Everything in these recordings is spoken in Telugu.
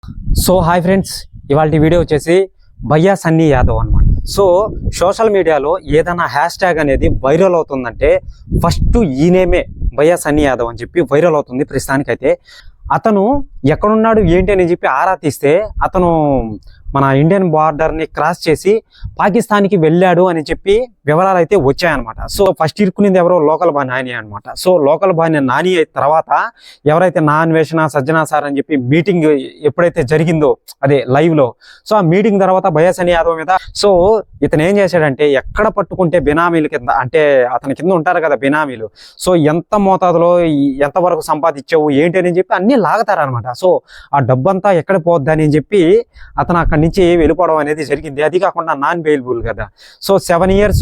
సో హాయ్ ఫ్రెండ్స్, ఇవాళ వీడియో వచ్చేసి భయ్యా సన్నీ యాదవ్ అనమాట. సో సోషల్ మీడియాలో ఏదైనా హ్యాష్ ట్యాగ్ అనేది వైరల్ అవుతుందంటే ఫస్ట్ ఈ నేమే భయ్యా సన్నీ యాదవ్ అని చెప్పి వైరల్ అవుతుంది ప్రస్తుతానికైతే. అతను ఎక్కడున్నాడు ఏంటి అని చెప్పి ఆరా తీస్తే అతను మన ఇండియన్ బార్డర్ని క్రాస్ చేసి పాకిస్తాన్కి వెళ్ళాడు అని చెప్పి వివరాలు అయితే వచ్చాయన్నమాట. సో ఫస్ట్ ఇరుక్కునింది ఎవరో లోకల్ బాణి నాని అనమాట. సో లోకల్ బాణి నాని తర్వాత ఎవరైతే నా అన్వేషణ సజ్జనా సార్ అని చెప్పి మీటింగ్ ఎప్పుడైతే జరిగిందో అదే లైవ్ లో, సో ఆ మీటింగ్ తర్వాత భయ్యా సన్నీ యాదవ్ మీద సో ఇతను ఏం చేశాడంటే ఎక్కడ పట్టుకుంటే బినామీల కింద అంటే అతని కింద ఉంటారు కదా బినామీలు, సో ఎంత మోతాదులో ఎంతవరకు సంపాదించావు ఏంటి అని చెప్పి అన్ని లాగుతారనమాట. సో ఆ డబ్బంతా ఎక్కడ పోద్దని చెప్పి అతను అక్కడి నుంచి వెళ్ళిపోవడం అనేది జరిగింది. అది కాకుండా నాన్ బెయిలబుల్ కదా, సో 7 years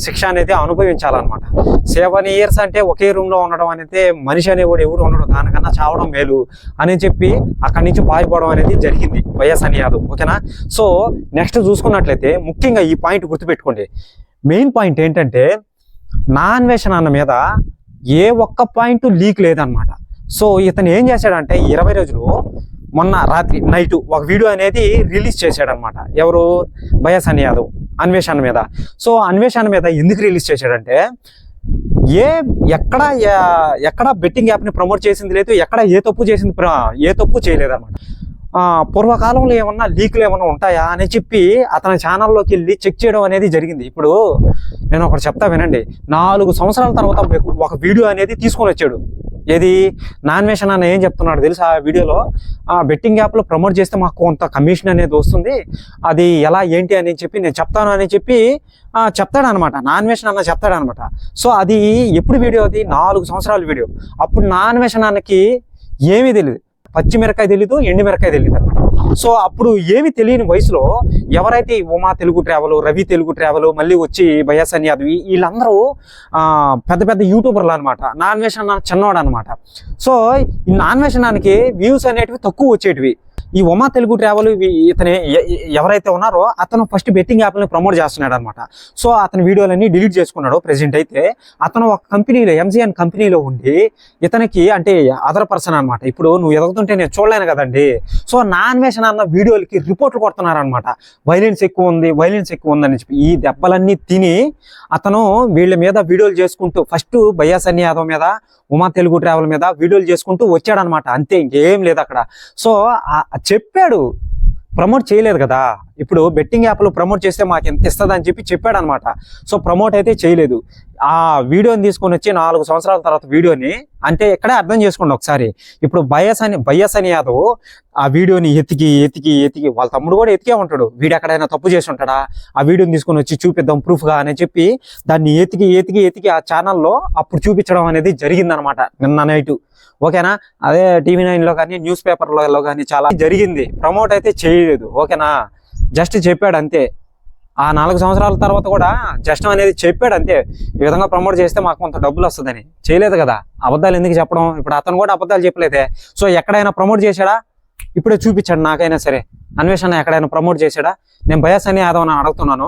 శిక్ష అనేది అనుభవించాలన్నమాట. 7 years అంటే ఒకే రూమ్ లో ఉండడం అనేది మనిషి అనేవాడు ఎవడు ఉండడం, దానికన్నా చావడం మేలు అని చెప్పి అక్కడి నుంచి పారిపోవడం అనేది జరిగింది భయ్యా సన్నీ యాదవ్. ఓకేనా. సో నెక్స్ట్ చూసుకున్నట్లయితే ముఖ్యంగా ఈ పాయింట్ గుర్తుపెట్టుకోండి. మెయిన్ పాయింట్ ఏంటంటే నా అన్వేషణ అన్న మీద ఏ ఒక్క పాయింట్ లీక్ లేదనమాట. సో ఇతను ఏం చేశాడంటే 20 రోజులు మొన్న రాత్రి నైట్ ఒక వీడియో అనేది రిలీజ్ చేశాడనమాట. ఎవరు? భయ్యా సన్నీ యాదవ్ అన్వేషణ మీద. సో అన్వేషణ మీద ఎందుకు రిలీజ్ చేశాడంటే ఎక్కడ బెట్టింగ్ యాప్ని ప్రమోట్ చేసింది లేదు, ఎక్కడ ఏ తప్పు చేయలేదన్నమాట. పూర్వకాలంలో ఏమన్నా లీకులు ఏమన్నా ఉంటాయా అని చెప్పి అతని ఛానల్లోకి వెళ్ళి చెక్ చేయడం అనేది జరిగింది. ఇప్పుడు నేను ఒకటి చెప్తా వినండి. 4 సంవత్సరాల తర్వాత ఒక వీడియో అనేది తీసుకొని వచ్చాడు. ఏది? నాన్వేషన్ అన్న ఏం చెప్తున్నాడు తెలుసా ఆ వీడియోలో? బెట్టింగ్ యాప్లో ప్రమోట్ చేస్తే మాకు కొంత కమిషన్ అనేది వస్తుంది, అది ఎలా ఏంటి అని చెప్పి నేను చెప్తాను అని చెప్పి చెప్తాడనమాట. నాన్వేషన్ అన్న చెప్తాడనమాట. సో అది ఎప్పుడు వీడియో? అది 4 సంవత్సరాల వీడియో. అప్పుడు నాన్వేషన్ అన్నకి ఏమీ తెలియదు, పచ్చిమిరకాయ తెలీదు, ఎండిమిరకాయ తెలియదు అనమాట. సో అప్పుడు ఏమి తెలియని వయసులో ఎవరైతే ఉమా తెలుగు ట్రావెల్, రవి తెలుగు ట్రావెల్, మళ్ళీ వచ్చి భయ్యా సన్నీ యాదవ్ వీళ్ళందరూ పెద్ద పెద్ద యూట్యూబర్లు అనమాట. నాన్వేషన్ చిన్నవాడు అనమాట. సో ఈ నాన్వేషణానికి వ్యూస్ అనేటివి తక్కువ వచ్చేటివి. ఈ ఉమా తెలుగు ట్రావెల్ ఇతను ఎవరైతే ఉన్నారో అతను ఫస్ట్ బెట్టింగ్ యాప్ని ప్రమోట్ చేస్తున్నాడు అనమాట. సో అతని వీడియోలన్నీ డిలీట్ చేసుకున్నాడు ప్రెజెంట్ అయితే. అతను ఒక కంపెనీలో MGN కంపెనీలో ఉండి ఇతనికి అంటే అదర్ పర్సన్ అనమాట. ఇప్పుడు నువ్వు ఎదుగుతుంటే నేను చూడలేను కదండి. సో నా అన్వేషణ అన్న వీడియోలకి రిపోర్ట్లు కొడుతున్నారనమాట. వైలెన్స్ ఎక్కువ ఉందని చెప్పి ఈ దెబ్బలన్నీ తిని అతను వీళ్ళ మీద వీడియోలు చేసుకుంటూ ఫస్ట్ భయ్యా సన్నీ యాదవ్ మీద, ఉమా తెలుగు ట్రావెల్ మీద వీడియోలు చేసుకుంటూ వచ్చాడనమాట. అంతే, ఇంకేం లేదు అక్కడ. సో చెప్పాడు, ప్రమోట్ చేయలేదు కదా. ఇప్పుడు బెట్టింగ్ యాప్లో ప్రమోట్ చేస్తే మాకు ఎంత ఇస్తుంది అని చెప్పి చెప్పాడు అనమాట. సో ప్రమోట్ అయితే చేయలేదు. ఆ వీడియోని తీసుకొని వచ్చి 4 సంవత్సరాల తర్వాత వీడియోని అంటే ఇక్కడే అర్థం చేసుకోండి ఒకసారి. ఇప్పుడు భయ్యా సన్నీ యాదవ్ ఆ వీడియోని ఎతికి వాళ్ళ తమ్ముడు కూడా ఎతికే ఉంటాడు. వీడు ఎక్కడైనా తప్పు చేసి ఉంటాడా, ఆ వీడియోని తీసుకొని వచ్చి చూపిద్దాం ప్రూఫ్గా అని చెప్పి దాన్ని ఎతికి ఆ ఛానల్లో అప్పుడు చూపించడం అనేది జరిగిందనమాట నిన్న నైట్. ఓకేనా. అదే TV9లో కానీ న్యూస్ పేపర్లలో కానీ చాలా జరిగింది. ప్రమోట్ అయితే చేయలేదు. ఓకేనా. జస్ట్ చెప్పాడు అంతే. ఆ 4 సంవత్సరాల తర్వాత కూడా జస్ట్ అనేది చెప్పాడు అంతే, ఈ విధంగా ప్రమోట్ చేస్తే మాకు కొంత డబ్బులు వస్తుందని. చేయలేదు కదా. అబద్ధాలు ఎందుకు చెప్పడం? ఇప్పుడు అతను కూడా అబద్ధాలు చెప్పలేదే. సో ఎక్కడైనా ప్రమోట్ చేశాడా? ఇప్పుడే చూపించాడు నాకైనా సరే. అన్వేషణ ఎక్కడైనా ప్రమోట్ చేశాడా? నేను భయ్యా సన్నీ యాదవ్ అని అడుగుతున్నాను.